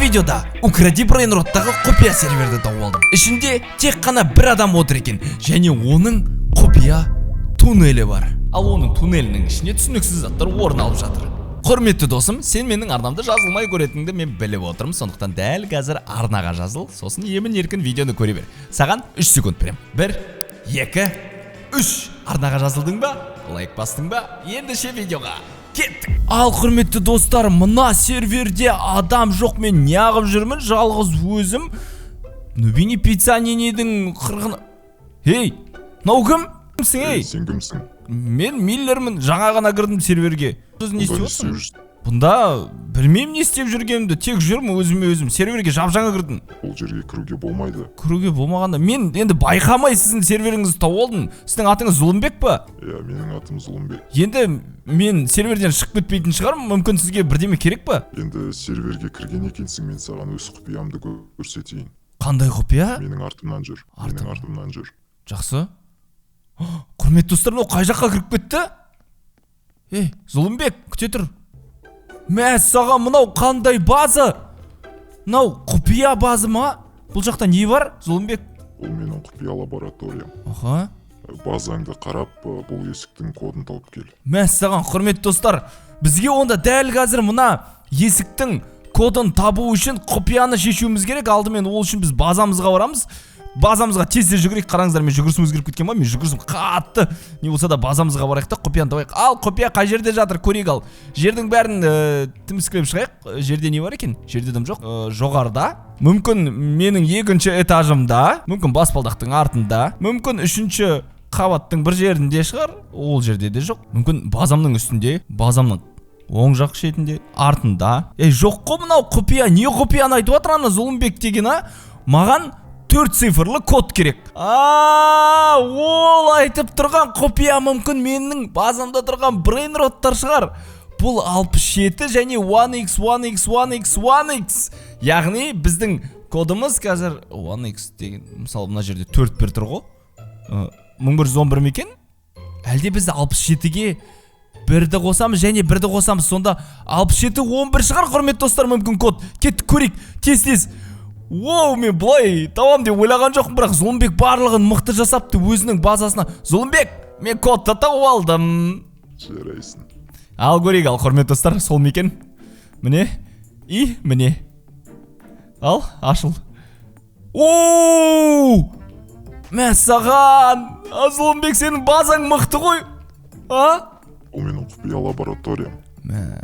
видеода Укради Брейнроттағы құпия серверді тауып алдым. Ішінде тек қана бір адам отыр екен, және оның құпия туннелі бар. Ал оның туннелінің ішіне түсініксіз заттар орын алып жатыр. Құрметті досым, сен менің арнамды жазылмай көретініңді мен біліп отырмын, сондықтан дәл қазір арнаға жазыл, сосын емін-еркін видеоны көре бер. Саған 3 секунд берем. 1, 2, 3. Арнаға жазылдың ба? Лайк бастың ба? Ендеше видеоға кеттік. Ал құрметті достар, мына серверде адам жоқ, мен неғып жүрмін, жалғыз өзім. Нубини пиццанинедің қырғын... Ей, нау кім? Кімсің, ей? Сен кімсің? Мен Миллермін, жаңа ғана кірдім серверге. Не істеп отырсың? Бұнда білмеймін не істеп жүргенімді, тек жүрмін өзім серверге жап-жаңа кірдім. Ол жерге кіруге болмайды. Кіруге болмағанда, мен енді байқамай сіздің серверіңізді тауып алдым. Сіздің атыңыз Зұлымбек па? Иә, менің атым Зұлымбек. Енді мен серверден шығып кетпейтін шығармын, мүмкін сізге бірдеме керек па? Енді серверге кірген екенсің, мен саған өз құпиямды көрсетейін. Қандай құпия? Менің артымнан жүр. Менің артымнан жүр. Жақсы. Құрметті достар, мынау қай жаққа кіріп кетті? Ей, Зұлымбек, күте тұр. Мәссаған, мынау қандай база? Мынау құпия база ма? Бұл жақта не бар, Зұлымбек? Ол менің құпия лабораториям. Аха. Базаңды қарап, бұл есіктің кодын тауып кел. Мәссаған, құрметті достар, бізге онда дәл қазір мына есіктің кодын табу үшін құпияны шешуіміз керек. Алдымен ол үшін біз базамызға барамыз. Базамызға тез жүгірейік. Қараңыздар, мен жүгірісім өзгеріп кеткен ба? Мен жүгірісім қатты. Не болса да базамызға барайық та құпияны табайық. Ал құпия қай жерде жатыр, көрейік. Ал жердің бәрін тіміскілеп шығайық. Жерде не бар екен? Жерде дым жоқ. Жоғарда. Мүмкін менің 2-ші этажымда, мүмкін баспалдақтың артында, мүмкін 3-ші қабаттың бір жерінде шығар. Ол жерде де жоқ. Мүмкін базамның үстінде, базамның оң жақ шетінде, артында. Жоқ қой мынау құпия. Не құпияны айтып жатыр ана Зұлымбек деген, а? Маған 4 цифрлы код керек. Ол айтып тұрған құпия мүмкін менің базамда тұрған брейнроттар шығар. Бұл 67 және 1x, 1x, 1x, 1x. Яғни біздің кодымыз қазір 1x деген, мысалы мына жерде 4 бір тұр ғой. 1111 мекен? Әлде біз 67-ге 1-ді қосамыз және 1-ді қосамыз, сонда 67-11 шығар, құрметті достар, мүмкін код. Кеттік көрейік, тез. Мен бұлай табам деп ойлаған жоқпын, бірақ Зұлымбек барлығын мықты жасапты өзінің базасына. Зұлымбек, мен кодты тауып алдым. Жарайсың. Ал көрейік, ал құрметті достар, сол мекен. Міне, міне. Ал, ашыл. Мәссаған, Зұлымбек, сенің базаң мықты ғой. Ол менің құпия лабораториям.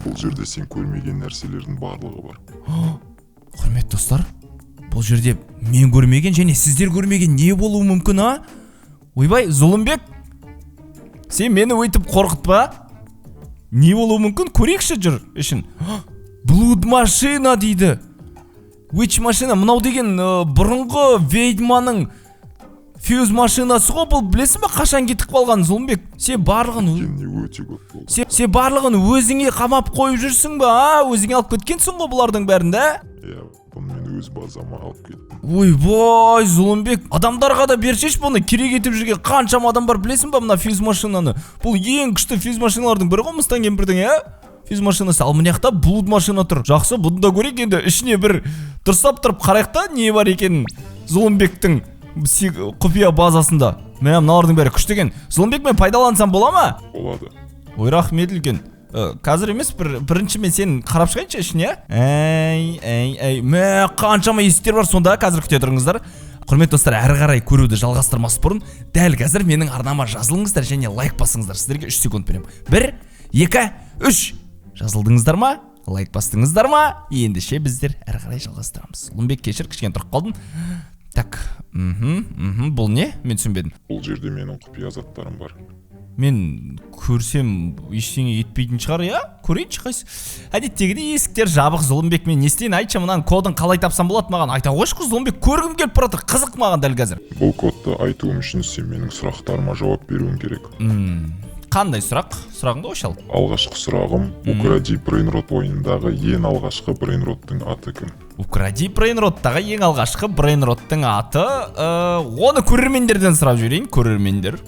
Бұл жерде сен көрмеген нәрселердің барлығы бар. Құрметті достар, бұл жерде мен көрмеген және сіздер көрмеген не болуы мүмкін, а? Ойбай, Зұлымбек, сен мені өйтіп қорқытпа. Не болуы мүмкін? Көрейікші жүр ішін. Блуд машина дейді. Witch машина, мынау деген бұрынғы ведьманың фьюз машинасы ғой. Бұл білесің ба қашан кетіп қалған, Зұлымбек? Сен барлығын өзіңе қамап қойып жүрсің ба? Өзіңе алып кеткенсің ғой бұлардың бәрінде? Иә, бұны мен өз базама алып кеттім. Ойбай, Зұлымбек, адамдарға да бершеш бұны. Керек етіп жүрген қаншама адам бар, білесің ба мына фьюз машинаны? Бұл ең күшті фьюз машиналардың бірі ғой, Мыстан кемпірдің, фьюз машинасы. Ал мына жақта блуд машина тұр. Жақсы, бұны да көрейік. Енді ішіне бір дұрыстап тұрып қарайық та, не бар екенін Зұлымбектің құпия базасында. Мыналардың бәрі күшті екен. Зұлымбек, мен пайдалансам бола ма? Болады. Ой, рахмет үлкен. Қазір емес, бірінші мен сен қарап шығайыншы ішіне. Қаншама есіктер бар сонда, қазір күте тұрыңыздар. Құрметті достар, әрі қарай көруді жалғастырмас бұрын дәл қазір менің арнама жазылыңыздар және лайк басыңыздар. Сіздерге 3 секунд берем. 1, 2, 3. Жазылдыңыздар ма? Лайк бастыңыздар ма? Ендеше біздер әрі қарай жалғастырамыз. Зұлымбек, кешір, кішкене тұрып қалдым. Так, бұл не? Мен түсінбедім. Бұл жерде менің құпия заттарым бар. Мен көрсем ештеңе етпейтін шығар, я? Көрейінші қайсы? Әдеттегідей есіктер жабық, Зұлымбек, мен не істейін? Айтшы, мынаның кодын қалай тапсам болады, маған айта қойшы, Зұлымбек, көргім келіп барады, қызық маған дәл қазір. Бұл кодты айтуым үшін сен менің сұрақтарыма жауап беруің керек. Қандай сұрақ? Сұрағыңды қойшы ал. Алғашқы сұрағым, Укради Брейнрот ойындағы ең алғашқы Брейнроттың аты кім? Укради Брейнроттағы ең алғашқы Брейнроттың аты, оны көрермендерден сұрап жіберейін, көрермендер.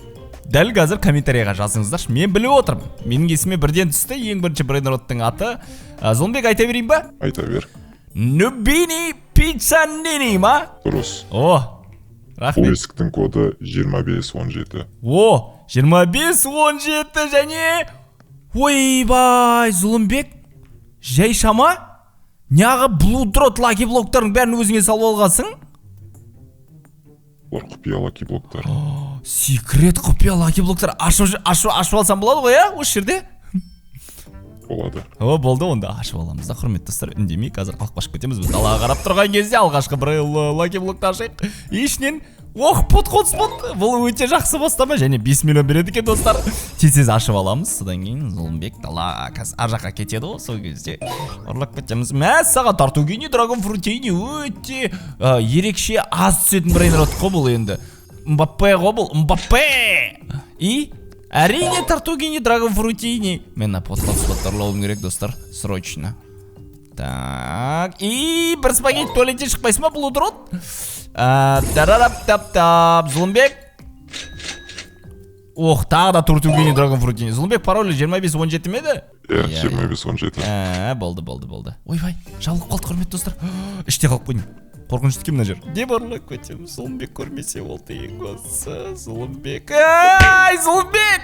Дәл қазір комментарияға жазыңыздар. Мен біліп отырмын. Менің есіме бірден түсті ең бірінші Брейнроттың аты. Зұлымбек, айта берейін ба? Айта бер. Нубини пиццанини ма? Дұрыс. О, Бұл рахмет. есіктің коды 2517. О, 25-17 және... Ойбай, Зұлымбек, жай шама? Неғі блудрот лаки блоктарын бәрін өзіңе салып алғансың? Бұлар құпия лаки блоктар. Секрет құпия лаки блоктар ашып алсам болады ғой, осы жерде? Болады. О, болды, онда ашып аламыз да, құрметті достар, үндемей қазір қалып қашып кетеміз. Біз далаға қарап тұрған кезде алғашқы бір лаки блокты ашайық. Ішінен, подход спот. Бұл өте жақсы бастама, және 5 миллион береді екен, достар. Тез ашып аламыз. Содан кейін Зұлымбек дала ар жаққа кетеді ғой, сол кезде ұрлап кетеміз. Мәссаған Тартугини Драгон Фрутини өте ерекше аз түсетін брейнрот қой бұл енді. Мбаппе ғой бұл, Мбаппе! И әрине Тартугини Драгон Фрутини. Мен подход споттарлауым керек, достар, срочно. Так, и бір спагетти туалетте шықпайсы ма бұл ұдырот? Тарарап-тап-тап, Зұлымбек. Ох, тағы да Тартугини Драгон Фрутини. Зұлымбек паролі 2517 меді? 2517. Болды. Ойбай, жабылып қалды, құрметті достар. Іште қалып қойдым. Қорқынышты кім мына жер? Не барлық көтем, Зұлымбек көрмесе болды ең осы. Зұлымбек. Ай, Зұлымбек!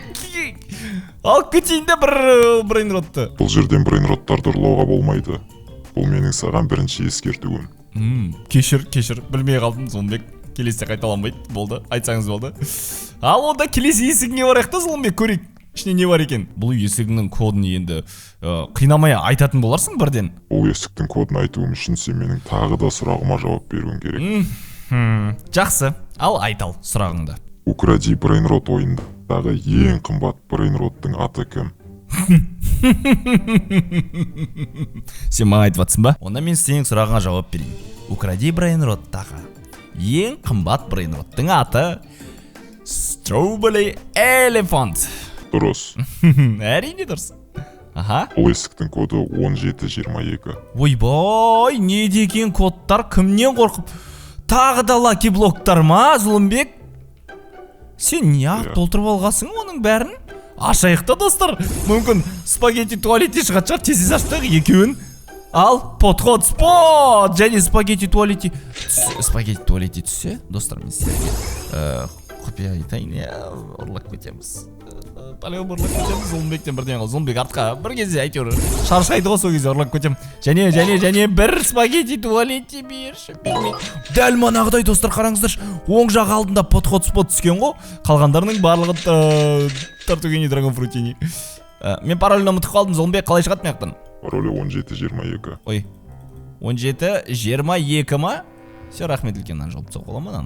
Алып кетейін де бір брейнротты. Бұл жерден брейнроттарды ұрлауға болмайды. Бұл менің саған бірінші ескертуім. Кешір, білмей қалдым, Зұлымбек. Келесі қайталанбайды, болды, айтсаңыз болды. Ал онда келесі есігіңе барайық та, Зұлымбек, көрейік. Ішіне не бар екен? Бұл есігінің кодын енді қинамай айтатын боларсың бірден. Бұл есіктің кодын айтуым үшін сен менің тағы да сұрағыма жауап беруің керек. Жақсы, ал айтал сұрағыңды. Укради брейнрот ойындағы ең қымбат брейнроттың аты кім? Сен маған айтып жатсың ба? Онда мен сенің сұрағыңа жауап берейін. Укради брейнроттағы ең қымбат брейнроттың аты Strawberry Elephant. Дұрыс. Әрине дұрыс. Аха. Бұл есіктің коды 1722. Ойбай, не деген кодтар, кімнен қорқып? Тағы да лаки блоктар ма, Зұлымбек? Сен неғып толтырып алғасың оның бәрін? Ашайықта, достар. Мүмкін спагетти туалетте шығат шығар, тез аштық екеуін. Ал, подход спот! Және спагетти туалетте түссе, достар, мен сіздерге құпия айтайын, ұрлап кетеміз. Палеу ұрлап кетеміз, Зұлымбектен бірден қал. Зұлымбек артқа бір кезде әйтеуір шаршайды ғой, сол кезде ұрлап кетем. Және бір спагетти туалетте берші. Дәл манағыдай, достар, қараңыздар, оң жақ алдында подход спот түскен ғой. Қалғандарының барлығы Тартугини Драгон Фрутини. Мен паролін ұмытып қалдым, Зұлымбек, қалай шығады маяқтан? Паролі 1722. Ой, 1722 ма? Все, рахмет үлкен, жауып тсау қола ма?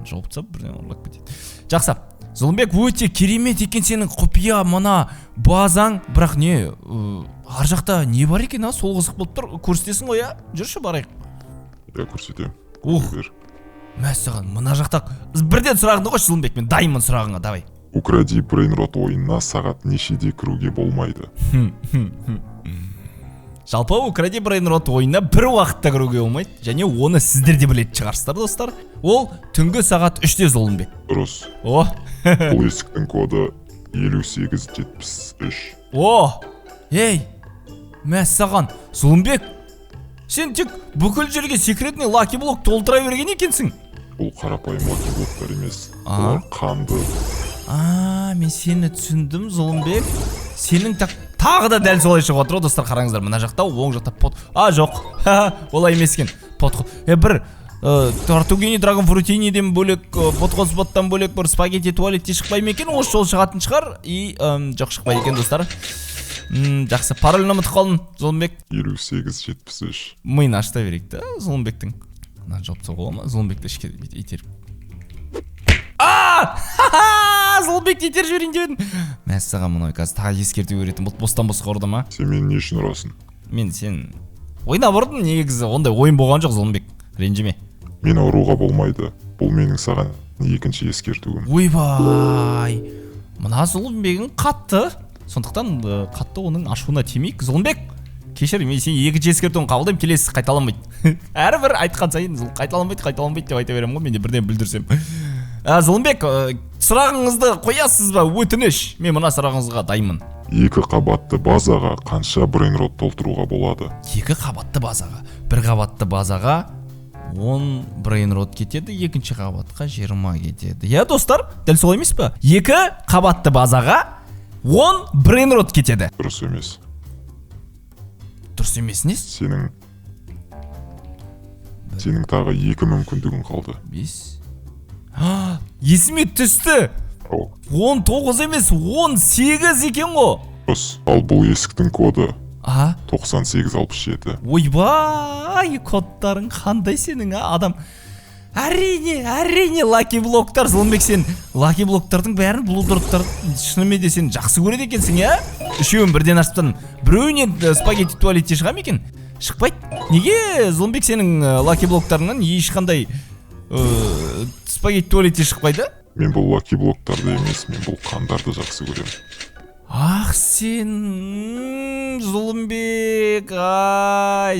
Жауып тсау, бірден ұрлап кетеді. Жақсы, Зұлымбек, өте керемет екен сенің құпия мына базаң. Бірақ не, ар жақта не бар екен, сол қызық болып тұр, көрсетесің ғой, жүрші барайық. Көрсетем. Мәссаған, мына жақта бірден сұрағыңды қойшы, Зұлымбек, мен дайынмын сұрағыңа, давай. Укради брейнрот ойынына сағат нешеде кіруге болмайды? Жалпы Укради брейнрот ойынына бір уақытта кіруге болмайды, және оны сіздер де білетін шығарсыздар, достар. Ол түнгі сағат 3-те, Зұлымбек. Дұрыс. Бұл есіктің коды 5873. Ей, мәссаған, Зұлымбек, сен тек бүкіл жерге секретный лаки блок толтыра берген екенсің. Бұл қарапайым лаки блоктар емес. Бұлар қанды. Мен сені түсіндім, Зұлымбек. Сенің тағы да дәл солай шығып отыр, достар, қараңыздар, мына жақта, оң жақта жоқ. Олай емес екен. Бір Тартугини Драгон Фрутиниден бөлек, подход споттан бөлек бір спагетти туалетте шықпай ма екен, осы жол шығатын шығар. И жоқ, шықпайды екен, достар. Жақсы, паролін ұмытып қалдым, Зұлымбек. 5873. Миын ашта берейік та, Зұлымбектің. Мына жауып тсау бола ма? Зұлымбекті ішке итеріп. Зұлымбекті итеріп жіберейін дедім. Мәссаған, мұны қазір тағы ескерту беретін, бостан босқа ұрды ма? Сен мен не үшін ұрасың? Мен сен ойнап ұрдым, негізі ондай ойын болған жоқ, Зұлымбек, ренжіме. Мен ұруға болмайды. Бұл менің саған екінші ескертуім. Ойбай, мына Зұлымбегің қатты. Сондықтан қатты оның ашуына тимейік. Зұлымбек, кешір, мен сен екінші ескертуін қабылдаймын, келесі қайталанбайды. Әрбір айтқан сайын қайталанбайды деп айта беремін ғой, мен де бірден білдірсем. Зұлымбек, сұрағыңызды қоясыз ба, өтініш? Мен мына сұрағыңызға дайынмын. 2 қабатты базаға қанша брейнрот толтыруға болады? 2 қабатты базаға. бір қабатты базаға 10 брейнрот кетеді, екінші қабатқа 20 кетеді. Иә достар, дәл солай емес пе? 2 қабатты базаға 10 брейнрот кетеді. Дұрыс емес. Дұрыс емес не? Сенің тағы 2 мүмкіндігін қалды. 5. Есіме түсті. 19 емес, 18 екен ғой. Дұрыс. Ал бұл есіктің коды 9867. Ойбай, кодтарың қандай сенің, адам. Әрине лаки блоктар. Зұлымбек, сен лаки блоктардың бәрін блудроттар шынымен де сен жақсы көреді екенсің, иә? Үшеуін бірден ашыптан біреуінен спагетти туалетте шығам екен? Шықпайды. Неге Зұлымбек сенің лаки блоктарыңнан ешқандай спагетти туалетте шықпайды? Мен бұл лаки блоктарды емес, мен бұл қандарды жақсы көрем. Ах, сен Зұлымбек,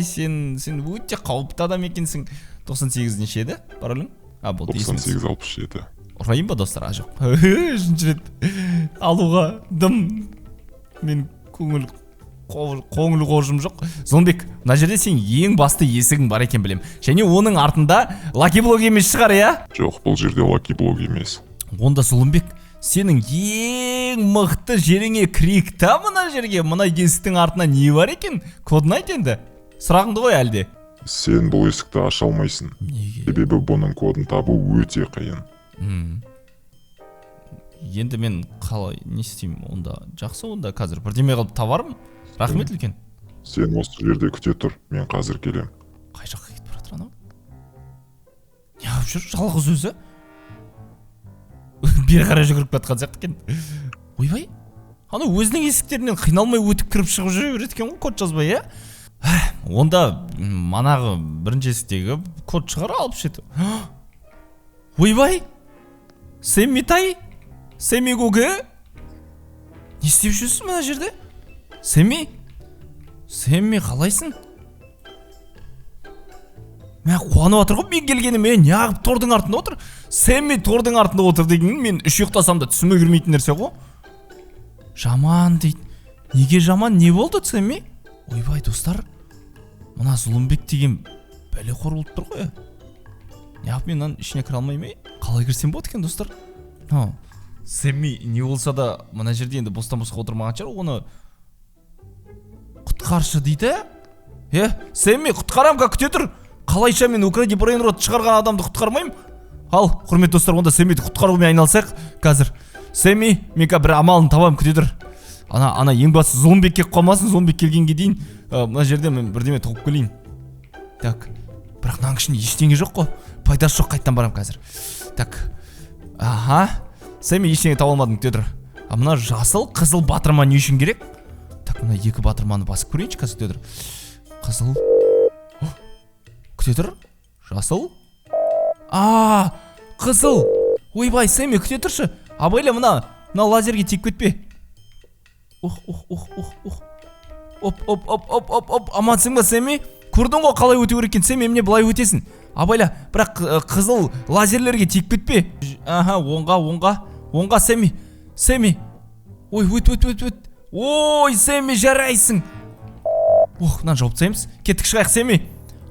сен өте қауіпті адам екенсің. 98 неше еді паролің? Болды, 9867. Ұрайын ба достар? Жоқ. Үшінші рет алуға дым. Мен көңіл қожым жоқ. Зұлымбек, мына жерде сен ең басты есігің бар екен білем. Және оның артында лаки блок емес шығар, иә? Жоқ, бұл жерде лаки блок емес. Онда Зұлымбек, сенің ең мықты жеріңе кірейік та мына жерге. Мына есіктің артында не бар екен? Кодын айт енді. Сұрағыңды ғой әлде? Сен бұл есікті аша алмайсың. Неге? Себебі бұның кодын табу өте қиын. Енді мен қалай не істеймін онда? Жақсы, онда қазір бірдеме қылып табармын. Рахмет үлкен. Сен осы жерде күте тұр, мен қазір келем. Қай жаққа кетіп бара жатыр анау? Не алып жүр? Жалғыз өзі? Бері қарай жүгіріп жатқан сияқты екен. Ойбай, анау өзінің есіктерінен қиналмай өтіп кіріп шығып жүре береді екен ғой, код жазбай, иә? Онда манағы бірінші есіктегі код шығара алып шеті. Ойбай, Сэмми-тай, Сэмми-гуге, не істеп жүрсің мына жерде? Сэмми қалайсың? Мен қуанып отыр ғой, мен келгеніме, неғып тордың артында отыр? Сэмми тордың артында отыр деген мен үш ұйықтасам да түсіме кірмейтін нәрсе ғой. Жаман дейді. Неге жаман, не болды Сэмми? Ойбай достар, мына Зұлымбек деген бәлеқор болып тұр ғой. Неғып мен мынаның ішіне кіре алмаймын? Қалай кірсем болады екен достар? Сэмми не болса да мына жерде енді бостан-босқа отырмаған шығар, оны құтқаршы дейді. Сэмми, құтқарамға күте тұр. Қалайша мен укради брейнрот шығарған адамды құтқармаймын? Ал, құрметті достар, онда Сэммиді құтқарумен айналсақ қазір. Сэмми, мен бір амалын табам, күте тұр. Ана ең басы Зұлымбек келіп қалмасын. Зұлымбек келгенге дейін мына жерде мен бірдеме тауып келейін. Так, бірақ мынаның ішінде ештеңе жоқ қой. Пайдасы жоқ, қайттан барам қазір. Так, Сэмми, ештеңе таба алмадың, күте тұр. Мына жасыл, қызыл батырма не үшін керек? Так, мына екі батырманы басып көрейінші қазір, күте тұр. Қызыл. Күте тұр. Жасыл. Қызыл. Ойбай, Сэмми, күте тұршы. Абайла, мына лазерге тек кетпе. Амансың ба, Сэмми? Көрдің ғой қалай өте керек екен? Сэмми, міне былай өтесің. Абайла, бірақ қызыл лазерлерге тек кетпе. Оңға, Сэмми. Ой, өт. Ой, Сэмми, жарайсың. Мынаны жауып тастаймыз. Кеттік, шығайық, Сэмми.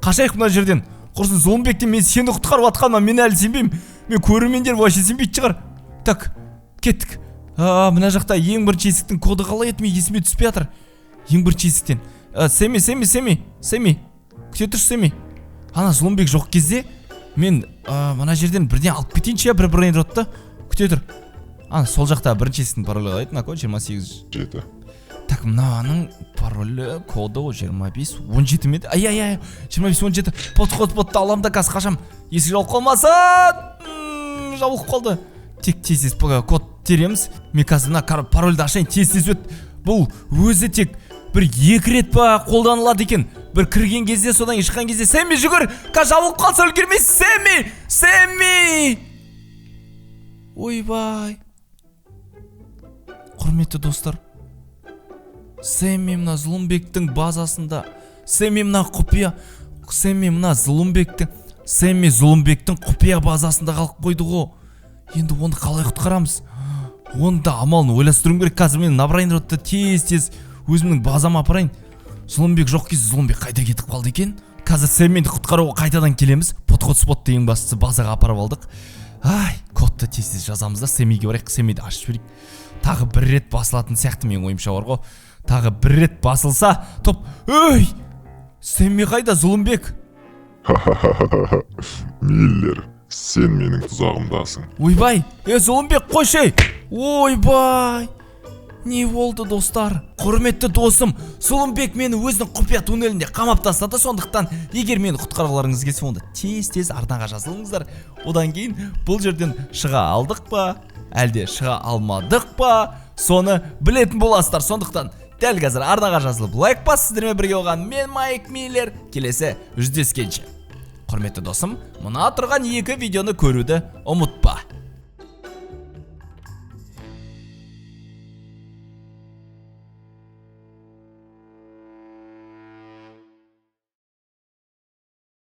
Қашайық мына жерден. Құрсын Зұлымбектен мен сені құтқарып атқанма, мен әлі сенбеймін. Мен көрермендер вообще сенбейтін шығар. Так, кеттік. Мына жақта ең бірінші есіктің коды қалай еді, мен есіме түспей жатыр. Ең бірінші есіктен. Сэмми. Күте тұршы, Сэмми. Ана Зұлымбек жоқ кезде мен мына жерден бірден алып кетейінші, бір брейнротты. Күте тұр. Сол жақта бірінші есіктің паролі қалай еді, код 28-7. Так, мынаның паролі коды 25-17 ме еді? 25-17. Пот аламда қазір қашам. Есік жауып қалмасын. Жауып қалды. Тек тез код тереміз. Мен қазір мына парольді ашайын, тез өт. Бұл өзі тек бір 2 рет па қолданылады екен. Бір кірген кезде, содан шыққан кезде. Сэмми, жүгір, жабылып қалса үлгермейсіз. Сэмми. Ойбай. Құрметті достар, Сэмми мына Зұлымбектің базасында. Сэмми мына құпия. Сэмми Зұлымбектің құпия базасында қалып қойды ғой. Енді оны қалай құтқарамыз? Онда амалын ойластыруым керек. Қазір мен набрайнротты тез өзімнің базама апарайын. Зұлымбек жоқ кезде Зұлымбек қайда кетіп қалды екен? қазір Сэммиді құтқаруға қайтадан келеміз. Подход спот деген бастысы базаға апарып алдық. Ай, кодты тез жазамыз да Сэммиге барайық. Сэммиді ашып жіберейік. Тағы бір рет басылатын сияқты менің ойымша бар ғой. Тағы бір рет басылса, топ. Өй! Сэмми қайда, Зұлымбек? Миллер, сен менің тұзағымдасың. Ойбай, Зұлымбек қойшы. Ойбай! Не болды, достар? Құрметті досым, Зұлымбек мені өзінің құпия туннелінде қамап тастады. Сондықтан, егер мені құтқарғыларыңыз келсе, онда тез арнаға жазылыңыздар. Одан кейін бұл жерден шыға алдық па, әлде шыға алмадық па, соны білетін боласыздар. Сондықтан, дәл қазір арнаға жазылып лайк бас, сіздермен бірге болған мен Майк Миллер. Келесі жүздескенше. Құрметті досым, мына тұрған екі видеоны көруді ұмытпа.